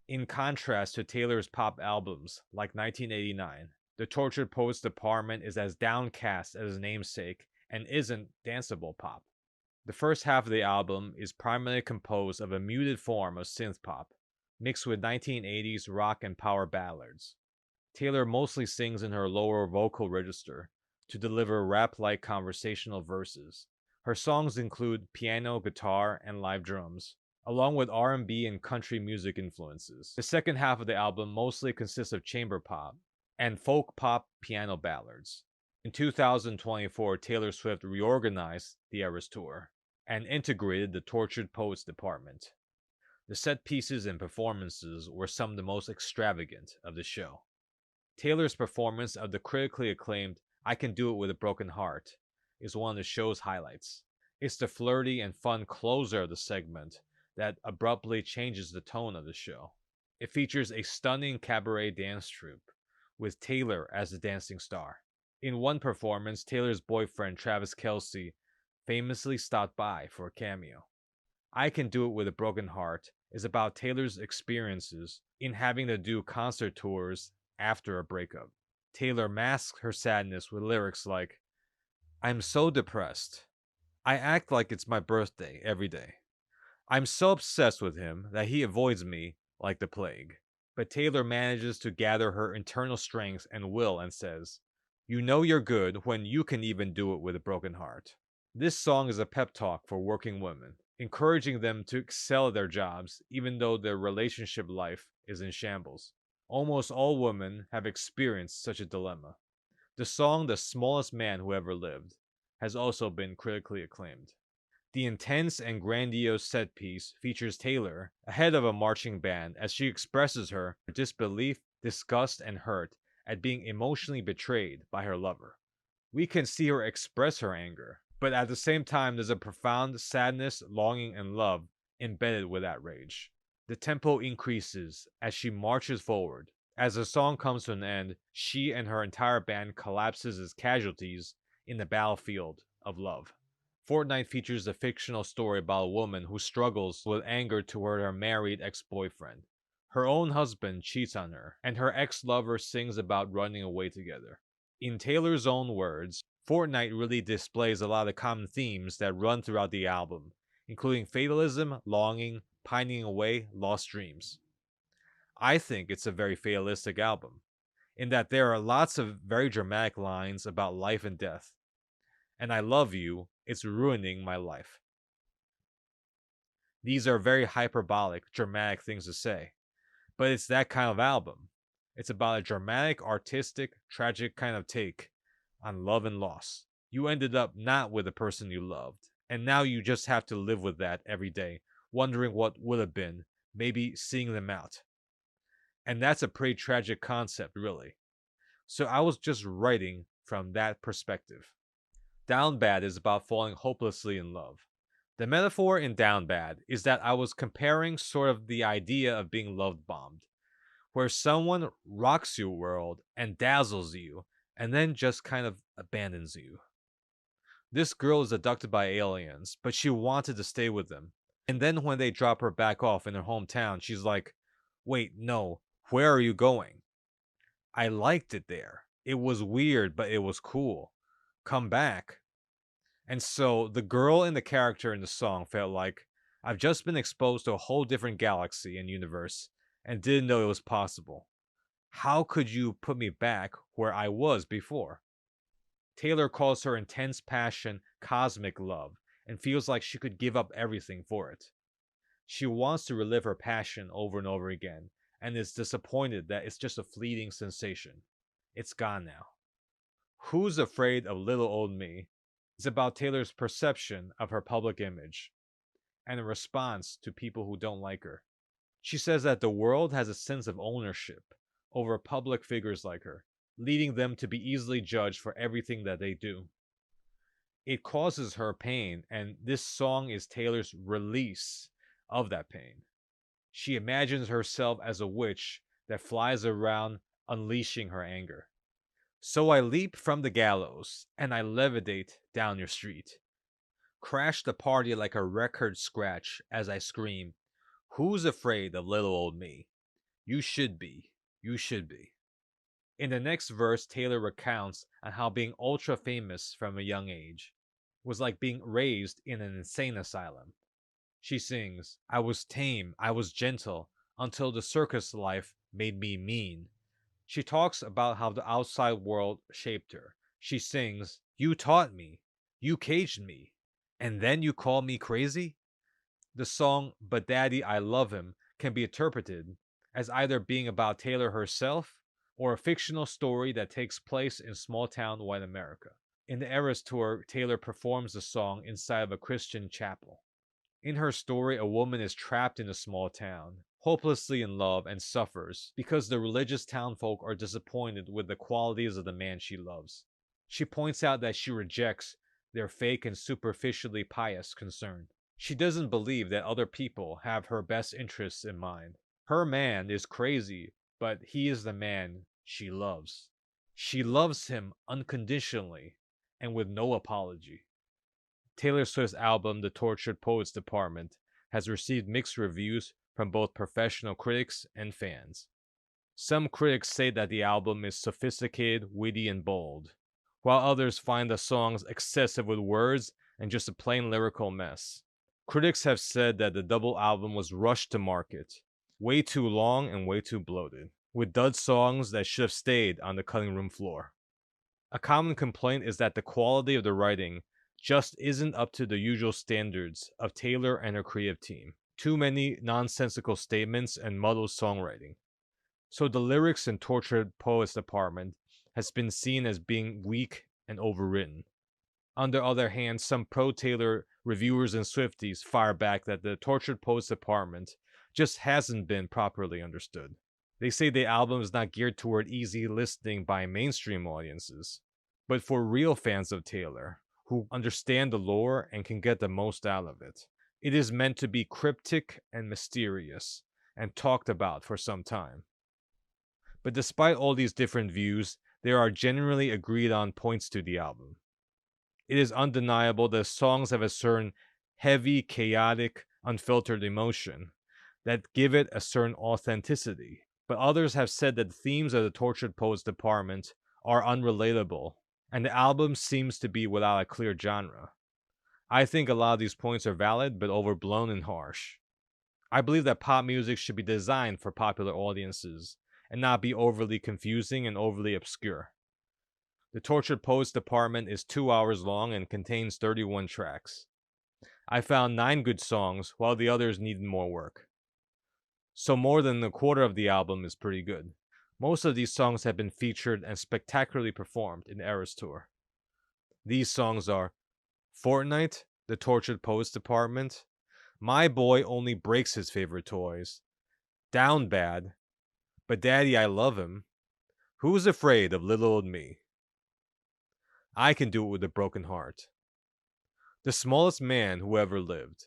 In contrast to Taylor's pop albums like 1989, The Tortured Poets Department is as downcast as its namesake and isn't danceable pop. The first half of the album is primarily composed of a muted form of synth pop, mixed with 1980s rock and power ballads. Taylor mostly sings in her lower vocal register to deliver rap-like conversational verses. Her songs include piano, guitar, and live drums, along with R&B and country music influences. The second half of the album mostly consists of chamber pop and folk pop piano ballads. In 2024, Taylor Swift reorganized the ERAS tour and integrated the Tortured Poets Department. The set pieces and performances were some of the most extravagant of the show. Taylor's performance of the critically acclaimed I Can Do It With a Broken Heart is one of the show's highlights. It's the flirty and fun closer of the segment that abruptly changes the tone of the show. It features a stunning cabaret dance troupe, with Taylor as the dancing star. In one performance, Taylor's boyfriend Travis Kelce famously stopped by for a cameo. I Can Do It With a Broken Heart is about Taylor's experiences in having to do concert tours after a breakup. Taylor masks her sadness with lyrics like, I'm so depressed. I act like it's my birthday every day. I'm so obsessed with him that he avoids me like the plague. But Taylor manages to gather her internal strength and will and says, You know you're good when you can even do it with a broken heart. This song is a pep talk for working women, encouraging them to excel at their jobs even though their relationship life is in shambles. Almost all women have experienced such a dilemma. The song The Smallest Man Who Ever Lived has also been critically acclaimed. The intense and grandiose set piece features Taylor ahead of a marching band as she expresses her disbelief, disgust, and hurt at being emotionally betrayed by her lover. We can see her express her anger, but at the same time there's a profound sadness, longing, and love embedded with that rage. The tempo increases as she marches forward. As the song comes to an end, she and her entire band collapses as casualties in the battlefield of love. Fortnight features a fictional story about a woman who struggles with anger toward her married ex-boyfriend. Her own husband cheats on her, and her ex-lover sings about running away together. In Taylor's own words, Fortnight really displays a lot of common themes that run throughout the album, including fatalism, longing, pining away, lost dreams. I think it's a very fatalistic album, in that there are lots of very dramatic lines about life and death. And I love you, it's ruining my life. These are very hyperbolic, dramatic things to say, but it's that kind of album. It's about a dramatic, artistic, tragic kind of take on love and loss. You ended up not with the person you loved, and now you just have to live with that every day, wondering what would have been, maybe seeing them out. And that's a pretty tragic concept, really. So I was just writing from that perspective. Down Bad is about falling hopelessly in love. The metaphor in Down Bad is that I was comparing sort of the idea of being love bombed, where someone rocks your world and dazzles you, and then just kind of abandons you. This girl is abducted by aliens, but she wanted to stay with them. And then when they drop her back off in her hometown, she's like, wait, no, where are you going? I liked it there. It was weird, but it was cool. Come back. And so the girl and the character in the song felt like I've just been exposed to a whole different galaxy and universe and didn't know it was possible. How could you put me back where I was before? Taylor calls her intense passion cosmic love and feels like she could give up everything for it. She wants to relive her passion over and over again and is disappointed that it's just a fleeting sensation. It's gone now. Who's Afraid of Little Old Me is about Taylor's perception of her public image and a response to people who don't like her. She says that the world has a sense of ownership over public figures like her, leading them to be easily judged for everything that they do. It causes her pain, and this song is Taylor's release of that pain. She imagines herself as a witch that flies around unleashing her anger. So I leap from the gallows, and I levitate down your street. Crash the party like a record scratch as I scream, who's afraid of little old me? You should be. You should be. In the next verse, Taylor recounts on how being ultra famous from a young age was like being raised in an insane asylum. She sings, I was tame, I was gentle, until the circus life made me mean. She talks about how the outside world shaped her. She sings, you taught me, you caged me, and then you called me crazy? The song But Daddy, I Love Him can be interpreted as either being about Taylor herself or a fictional story that takes place in small town white America. In the ERAS tour, Taylor performs the song inside of a Christian chapel. In her story, a woman is trapped in a small town, hopelessly in love, and suffers because the religious townfolk are disappointed with the qualities of the man she loves. She points out that she rejects their fake and superficially pious concern. She doesn't believe that other people have her best interests in mind. Her man is crazy, but he is the man she loves. She loves him unconditionally and with no apology. Taylor Swift's album, The Tortured Poets Department, has received mixed reviews from both professional critics and fans. Some critics say that the album is sophisticated, witty, and bold, while others find the songs excessive with words and just a plain lyrical mess. Critics have said that the double album was rushed to market, way too long and way too bloated, with dud songs that should have stayed on the cutting room floor. A common complaint is that the quality of the writing just isn't up to the usual standards of Taylor and her creative team. Too many nonsensical statements and muddled songwriting. So the lyrics in Tortured Poets Department has been seen as being weak and overwritten. On the other hand, some pro-Taylor reviewers and Swifties fire back that the Tortured Poets Department just hasn't been properly understood. They say the album is not geared toward easy listening by mainstream audiences, but for real fans of Taylor, who understand the lore and can get the most out of it. It is meant to be cryptic and mysterious, and talked about for some time. But despite all these different views, there are generally agreed on points to the album. It is undeniable that songs have a certain heavy, chaotic, unfiltered emotion that give it a certain authenticity. But others have said that the themes of the Tortured Poets Department are unrelatable, and the album seems to be without a clear genre. I think a lot of these points are valid, but overblown and harsh. I believe that pop music should be designed for popular audiences, and not be overly confusing and overly obscure. The Tortured Poets Department is 2 hours long and contains 31 tracks. I found 9 good songs, while the others needed more work. So more than a quarter of the album is pretty good. Most of these songs have been featured and spectacularly performed in the ERAS tour. These songs are Fortnight, The Tortured Poets Department, My Boy Only Breaks His Favorite Toys, Down bad, but daddy, I love him. Who's afraid of little old me? I can do it with a broken heart. The smallest man who ever lived.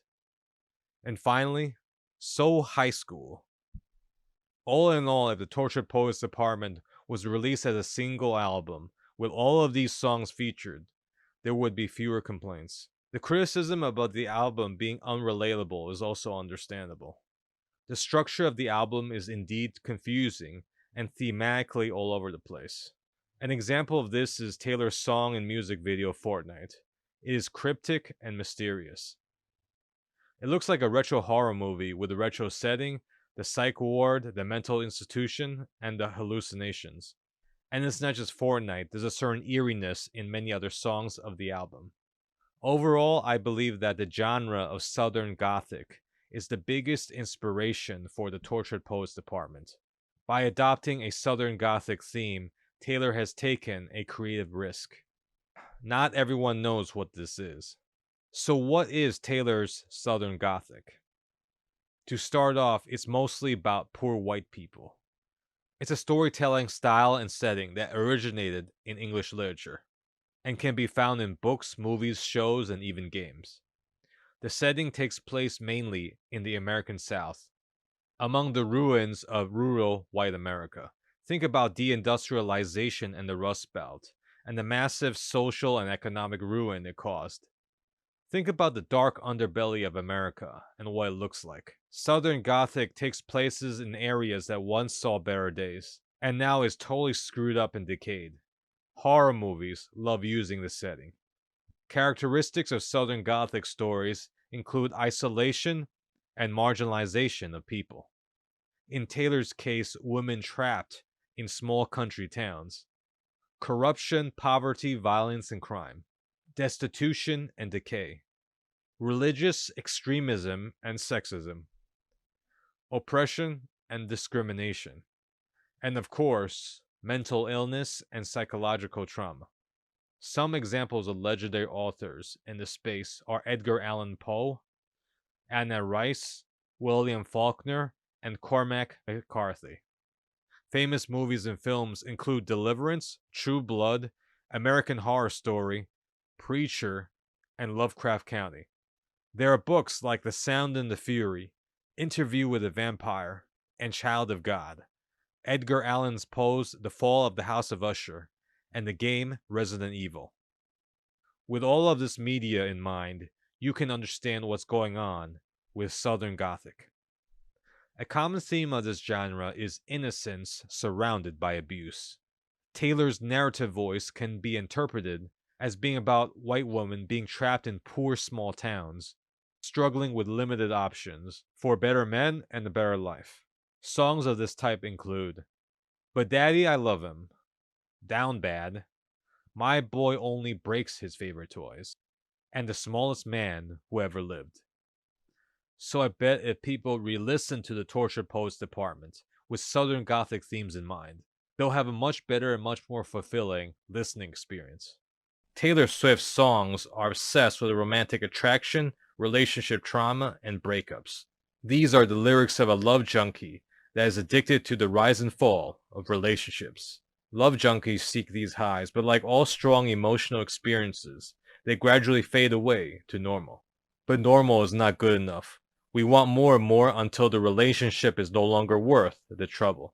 And finally, So High School. All in all, if the Tortured Poets Department was released as a single album, with all of these songs featured, there would be fewer complaints. The criticism about the album being unrelatable is also understandable. The structure of the album is indeed confusing and thematically all over the place. An example of this is Taylor's song and music video Fortnight. It is cryptic and mysterious. It looks like a retro horror movie with a retro setting, the psych ward, the mental institution, and the hallucinations. And it's not just Fortnite, there's a certain eeriness in many other songs of the album. Overall, I believe that the genre of Southern Gothic is the biggest inspiration for the Tortured Poets Department. By adopting a Southern Gothic theme, Taylor has taken a creative risk. Not everyone knows what this is. So what is Taylor's Southern Gothic? To start off, it's mostly about poor white people. It's a storytelling style and setting that originated in English literature and can be found in books, movies, shows, and even games. The setting takes place mainly in the American South, among the ruins of rural white America. Think about deindustrialization and the Rust Belt, and the massive social and economic ruin it caused. Think about the dark underbelly of America and what it looks like. Southern Gothic takes places in areas that once saw better days, and now is totally screwed up and decayed. Horror movies love using the setting. Characteristics of Southern Gothic stories include isolation and marginalization of people. In Taylor's case, women trapped in small country towns. Corruption, poverty, violence, and crime. Destitution and decay. Religious extremism and sexism. Oppression and discrimination. And of course, mental illness and psychological trauma. Some examples of legendary authors in this space are Edgar Allan Poe, Anna Rice, William Faulkner, and Cormac McCarthy. Famous movies and films include Deliverance, True Blood, American Horror Story, Preacher, and Lovecraft Country. There are books like The Sound and the Fury, Interview with a Vampire, and Child of God, Edgar Allan Poe's The Fall of the House of Usher, and the game Resident Evil. With all of this media in mind, you can understand what's going on with Southern Gothic. A common theme of this genre is innocence surrounded by abuse. Taylor's narrative voice can be interpreted as being about white women being trapped in poor small towns, struggling with limited options for better men and a better life. Songs of this type include But Daddy, I Love Him, Down Bad, My Boy Only Breaks His Favorite Toys, and The Smallest Man Who Ever Lived. So I bet if people re-listen to the Tortured Poets Department with Southern Gothic themes in mind, they'll have a much better and much more fulfilling listening experience. Taylor Swift's songs are obsessed with romantic attraction, relationship trauma, and breakups. These are the lyrics of a love junkie that is addicted to the rise and fall of relationships. Love junkies seek these highs, but like all strong emotional experiences, they gradually fade away to normal. But normal is not good enough. We want more and more until the relationship is no longer worth the trouble.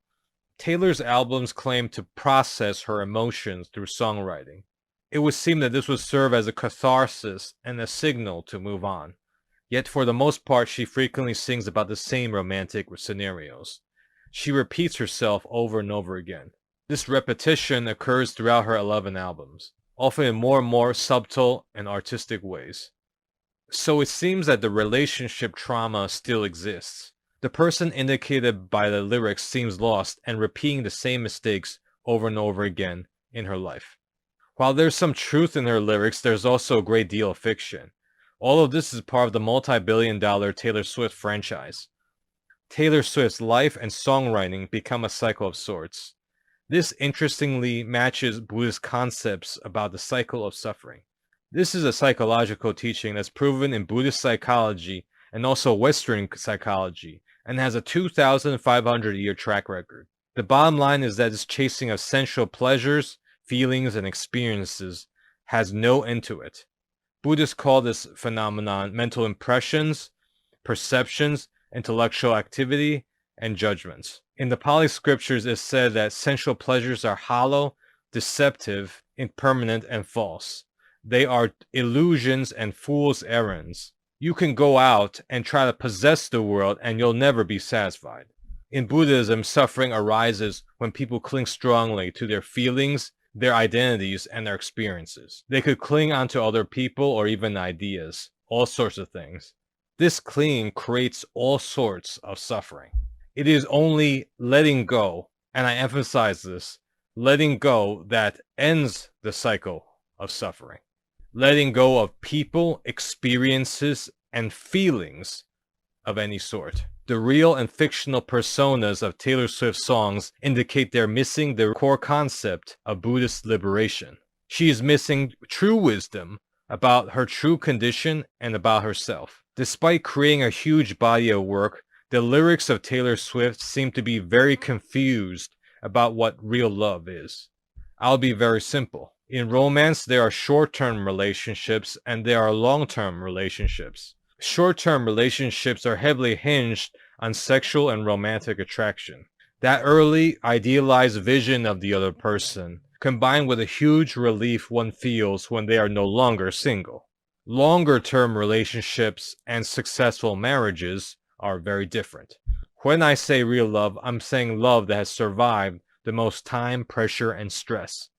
Taylor's albums claim to process her emotions through songwriting. It would seem that this would serve as a catharsis and a signal to move on. Yet for the most part, she frequently sings about the same romantic scenarios. She repeats herself over and over again. This repetition occurs throughout her 11 albums, often in more and more subtle and artistic ways. So it seems that the relationship trauma still exists. The person indicated by the lyrics seems lost and repeating the same mistakes over and over again in her life. While there's some truth in her lyrics, there's also a great deal of fiction. All of this is part of the multi-billion-dollar Taylor Swift franchise. Taylor Swift's life and songwriting become a cycle of sorts. This interestingly matches Buddhist concepts about the cycle of suffering. This is a psychological teaching that's proven in Buddhist psychology and also Western psychology and has a 2,500-year track record. The bottom line is that this chasing of sensual pleasures, feelings, and experiences has no end to it. Buddhists call this phenomenon mental impressions, perceptions, intellectual activity, and judgments. In the Pali scriptures, it is said that sensual pleasures are hollow, deceptive, impermanent, and false. They are illusions and fool's errands. You can go out and try to possess the world and you'll never be satisfied. In Buddhism, suffering arises when people cling strongly to their feelings, their identities, and their experiences. They could cling onto other people or even ideas, all sorts of things. This clinging creates all sorts of suffering. It is only letting go, and I emphasize this, letting go that ends the cycle of suffering. Letting go of people, experiences, and feelings of any sort. The real and fictional personas of Taylor Swift songs indicate they're missing the core concept of Buddhist liberation. She is missing true wisdom about her true condition and about herself. Despite creating a huge body of work, the lyrics of Taylor Swift seem to be very confused about what real love is. I'll be very simple. In romance, there are short-term relationships and there are long-term relationships. Short-term relationships are heavily hinged on sexual and romantic attraction. That early, idealized vision of the other person, combined with a huge relief one feels when they are no longer single. Longer-term relationships and successful marriages are very different. When I say real love, I'm saying love that has survived the most time, pressure, and stress.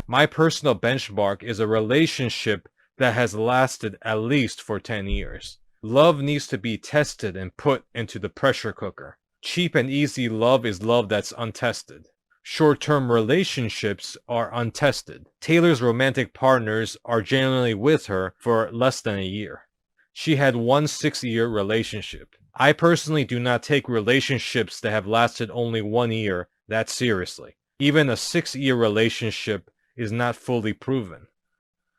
My personal benchmark is a relationship that has lasted at least for 10 years. Love needs to be tested and put into the pressure cooker. Cheap and easy love is love that's untested. Short-term relationships are untested. Taylor's romantic partners are generally with her for less than a year. She had one 6-year relationship. I personally do not take relationships that have lasted only 1 year that seriously. Even a 6-year relationship is not fully proven.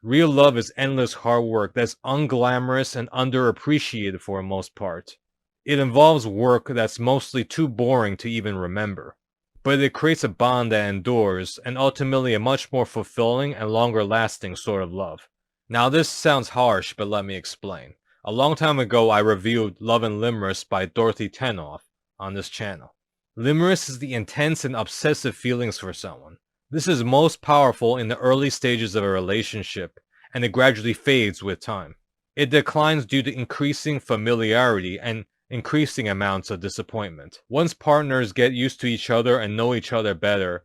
Real love is endless hard work that's unglamorous and underappreciated for the most part. It involves work that's mostly too boring to even remember. But it creates a bond that endures, and ultimately a much more fulfilling and longer lasting sort of love. Now this sounds harsh, but let me explain. A long time ago I reviewed Love and Limerence by Dorothy Tenoff on this channel. Limerence is the intense and obsessive feelings for someone. This is most powerful in the early stages of a relationship, and it gradually fades with time. It declines due to increasing familiarity and increasing amounts of disappointment. Once partners get used to each other and know each other better,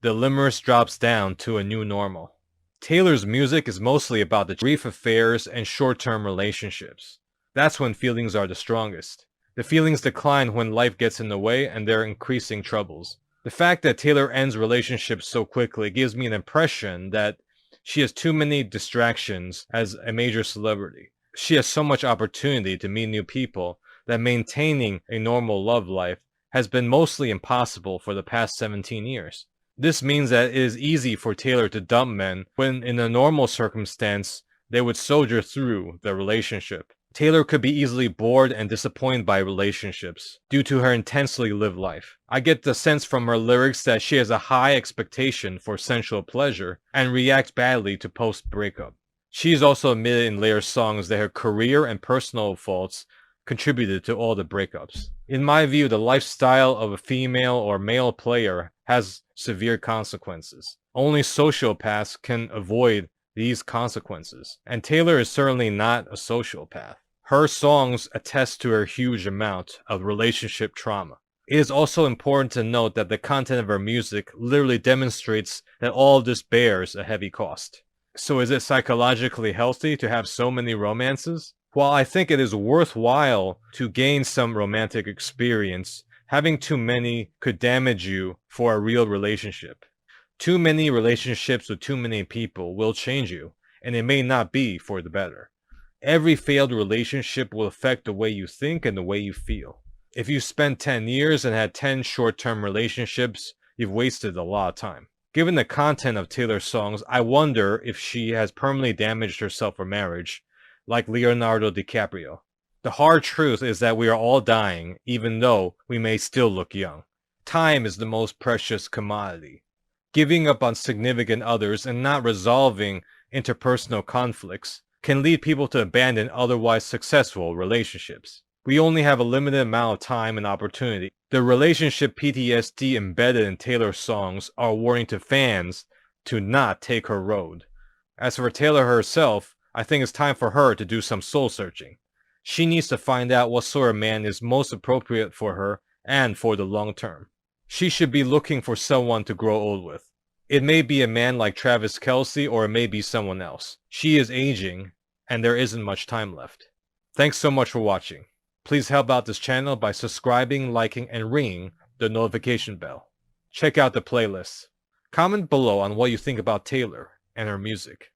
the limerence drops down to a new normal. Taylor's music is mostly about the brief affairs and short-term relationships. That's when feelings are the strongest. The feelings decline when life gets in the way and there are increasing troubles. The fact that Taylor ends relationships so quickly gives me an impression that she has too many distractions as a major celebrity. She has so much opportunity to meet new people that maintaining a normal love life has been mostly impossible for the past 17 years. This means that it is easy for Taylor to dump men when in a normal circumstance they would soldier through the relationship. Taylor could be easily bored and disappointed by relationships due to her intensely lived life. I get the sense from her lyrics that she has a high expectation for sensual pleasure and reacts badly to post-breakup. She has also admitted in later songs that her career and personal faults contributed to all the breakups. In my view, the lifestyle of a female or male player has severe consequences. Only sociopaths can avoid these consequences, and Taylor is certainly not a sociopath. Her songs attest to her huge amount of relationship trauma. It is also important to note that the content of her music literally demonstrates that all of this bears a heavy cost. So is it psychologically healthy to have so many romances? While I think it is worthwhile to gain some romantic experience, having too many could damage you for a real relationship. Too many relationships with too many people will change you, and it may not be for the better. Every failed relationship will affect the way you think and the way you feel. If you spent 10 years and had 10 short-term relationships, you've wasted a lot of time. Given the content of Taylor's songs, I wonder if she has permanently damaged herself for marriage, like Leonardo DiCaprio. The hard truth is that we are all dying, even though we may still look young. Time is the most precious commodity. Giving up on significant others and not resolving interpersonal conflicts can lead people to abandon otherwise successful relationships. We only have a limited amount of time and opportunity. The relationship PTSD embedded in Taylor's songs are a warning to fans to not take her road. As for Taylor herself, I think it's time for her to do some soul searching. She needs to find out what sort of man is most appropriate for her and for the long term. She should be looking for someone to grow old with. It may be a man like Travis Kelce, or it may be someone else. She is aging, and there isn't much time left. Thanks so much for watching. Please help out this channel by subscribing, liking, and ringing the notification bell. Check out the playlist. Comment below on what you think about Taylor and her music.